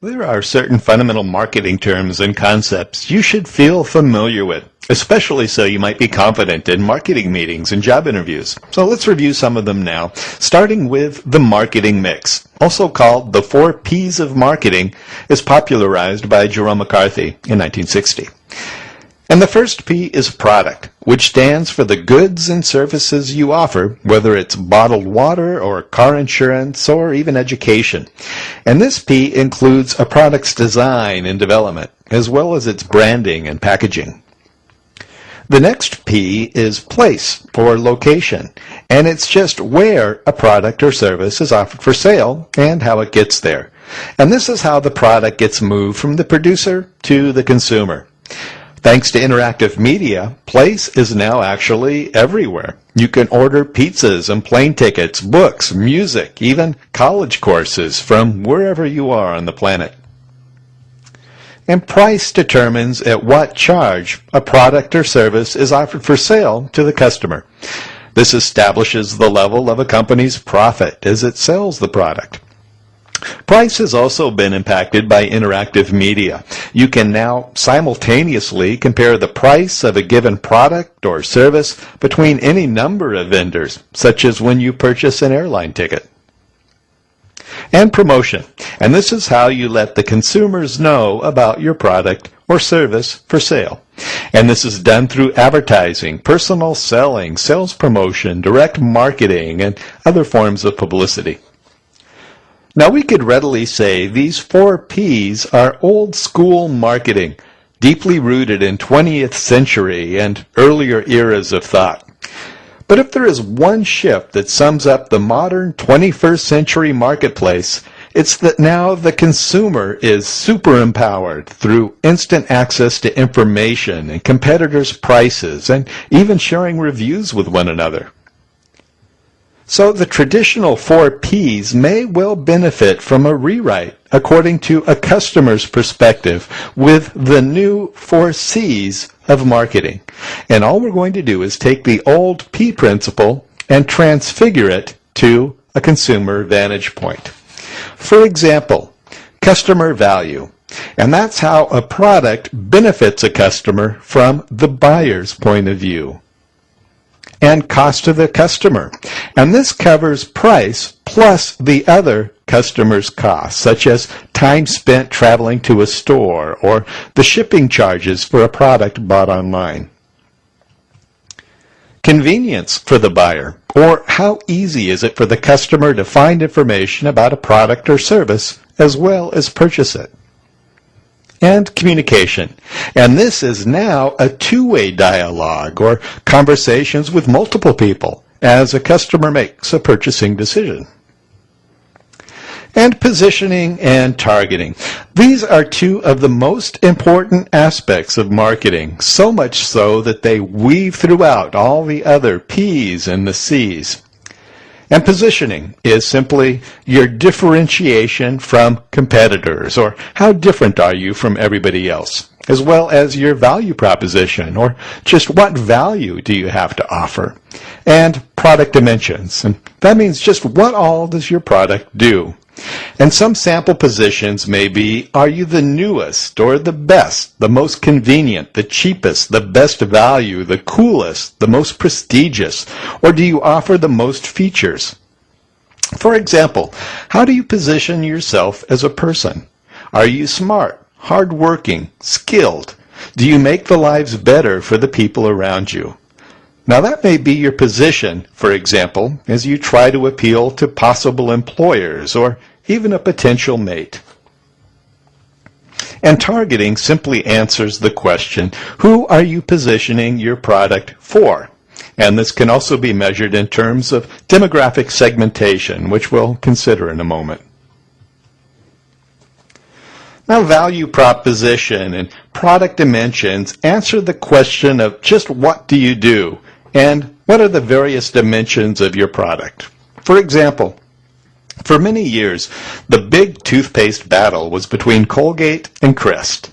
There are certain fundamental marketing terms and concepts you should feel familiar with, especially so you might be confident in marketing meetings and job interviews. So let's review some of them now, starting with the marketing mix, also called the 4 P's of marketing, as popularized by Jerome McCarthy in 1960. And the first P is product, which stands for the goods and services you offer, whether it's bottled water or car insurance or even education. And this P includes a product's design and development, as well as its branding and packaging. The next P is place or location, and it's just where a product or service is offered for sale and how it gets there. And this is how the product gets moved from the producer to the consumer. Thanks to interactive media, place is now actually everywhere. You can order pizzas and plane tickets, books, music, even college courses from wherever you are on the planet. And price determines at what charge a product or service is offered for sale to the customer. This establishes the level of a company's profit as it sells the product. Price has also been impacted by interactive media. You can now simultaneously compare the price of a given product or service between any number of vendors, such as when you purchase an airline ticket. And promotion. And this is how you let the consumers know about your product or service for sale. And this is done through advertising, personal selling, sales promotion, direct marketing, and other forms of publicity. Now, we could readily say these 4 P's are old school marketing, deeply rooted in 20th century and earlier eras of thought. But if there is one shift that sums up the modern 21st century marketplace, it's that now the consumer is super empowered through instant access to information and competitors' prices and even sharing reviews with one another. So the traditional 4 P's may well benefit from a rewrite according to a customer's perspective with the new 4 C's of marketing. And all we're going to do is take the old P principle and transfigure it to a consumer vantage point. For example, customer value. And that's how a product benefits a customer from the buyer's point of view. And cost to the customer. And this covers price plus the other customer's costs, such as time spent traveling to a store or the shipping charges for a product bought online. Convenience for the buyer, or how easy is it for the customer to find information about a product or service as well as purchase it. And communication. And this is now a two-way dialogue or conversations with multiple people as a customer makes a purchasing decision. And positioning and targeting. These are 2 of the most important aspects of marketing, so much so that they weave throughout all the other P's and the C's. And positioning is simply your differentiation from competitors, or how different are you from everybody else, as well as your value proposition, or just what value do you have to offer, and product dimensions. And that means just what all does your product do. And some sample positions may be, are you the newest or the best, the most convenient, the cheapest, the best value, the coolest, the most prestigious, or do you offer the most features? For example, how do you position yourself as a person? Are you smart, hardworking, skilled? Do you make the lives better for the people around you? Now that may be your position, for example, as you try to appeal to possible employers or even a potential mate. And targeting simply answers the question, who are you positioning your product for? And this can also be measured in terms of demographic segmentation, which we'll consider in a moment. Now, value proposition and product dimensions answer the question of just what do you do and what are the various dimensions of your product. For example, for many years, the big toothpaste battle was between Colgate and Crest.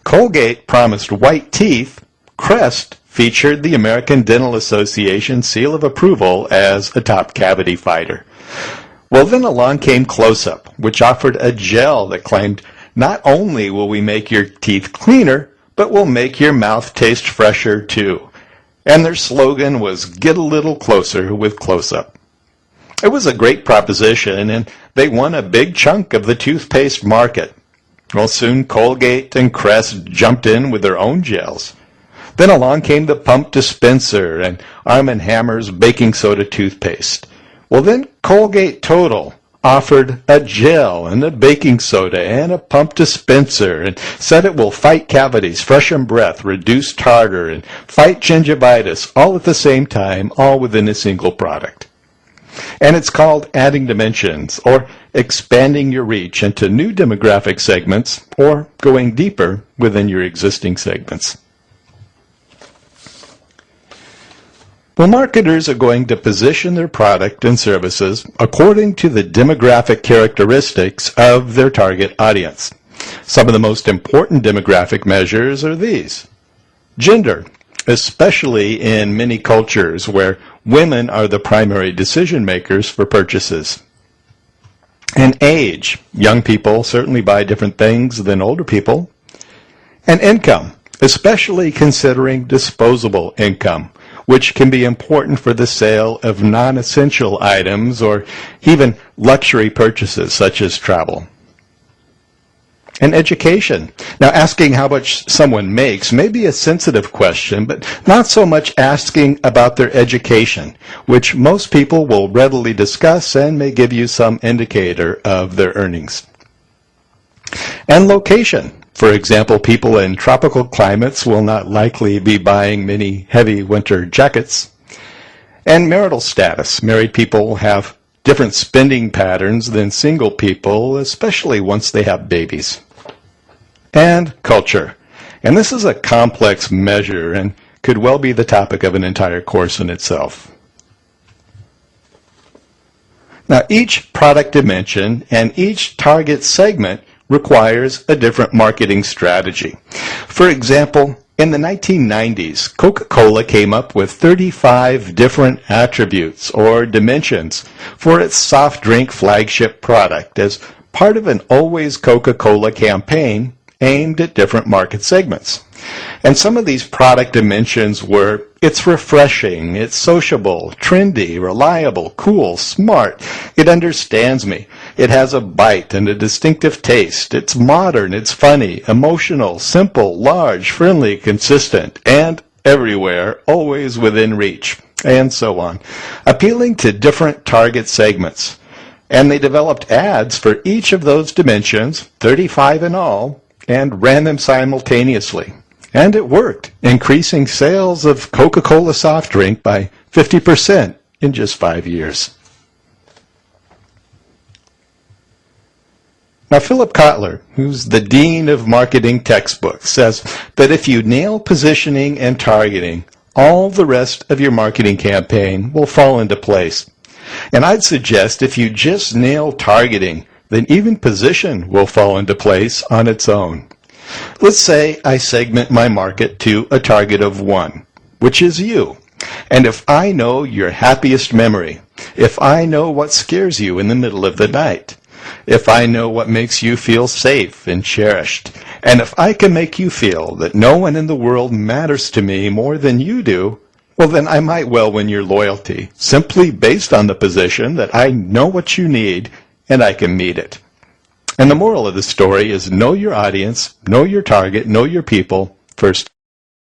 Colgate promised white teeth. Crest featured the American Dental Association seal of approval as a top cavity fighter. Well, then along came Close-Up, which offered a gel that claimed Not only will we make your teeth cleaner, but we'll make your mouth taste fresher too. And their slogan was, "Get a little closer with Close-Up." It was a great proposition, and they won a big chunk of the toothpaste market. Well, soon Colgate and Crest jumped in with their own gels. Then along came the pump dispenser and Arm & Hammer's baking soda toothpaste. Well, then Colgate Total offered a gel and a baking soda and a pump dispenser and said it will fight cavities, freshen breath, reduce tartar, and fight gingivitis all at the same time, all within a single product. And it's called adding dimensions, or expanding your reach into new demographic segments, or going deeper within your existing segments. Well, marketers are going to position their product and services according to the demographic characteristics of their target audience. Some of the most important demographic measures are these. Gender, especially in many cultures where women are the primary decision makers for purchases. And age, young people certainly buy different things than older people. And income, especially considering disposable income, which can be important for the sale of non-essential items or even luxury purchases such as travel. And education. Now, asking how much someone makes may be a sensitive question, but not so much asking about their education, which most people will readily discuss and may give you some indicator of their earnings. And location. For example, people in tropical climates will not likely be buying many heavy winter jackets. And marital status. Married people have different spending patterns than single people, especially once they have babies. And culture. And this is a complex measure and could well be the topic of an entire course in itself. Now, each product dimension and each target segment requires a different marketing strategy. For example, in the 1990s, Coca-Cola came up with 35 different attributes or dimensions for its soft drink flagship product as part of an Always Coca-Cola campaign aimed at different market segments. And some of these product dimensions were, it's refreshing, it's sociable, trendy, reliable, cool, smart, it understands me, it has a bite and a distinctive taste, it's modern, it's funny, emotional, simple, large, friendly, consistent, and everywhere, always within reach, and so on, appealing to different target segments. And they developed ads for each of those dimensions, 35 in all, and ran them simultaneously. And it worked, increasing sales of Coca-Cola soft drink by 50% in just 5 years. Now, Philip Kotler, who's the dean of marketing textbooks, says that if you nail positioning and targeting, all the rest of your marketing campaign will fall into place. And I'd suggest if you just nail targeting, then even position will fall into place on its own. Let's say I segment my market to a target of 1, which is you. And if I know your happiest memory, if I know what scares you in the middle of the night, if I know what makes you feel safe and cherished, and if I can make you feel that no one in the world matters to me more than you do, well, then I might well win your loyalty, simply based on the position that I know what you need and I can meet it. And the moral of the story is know your audience, know your target, know your people first.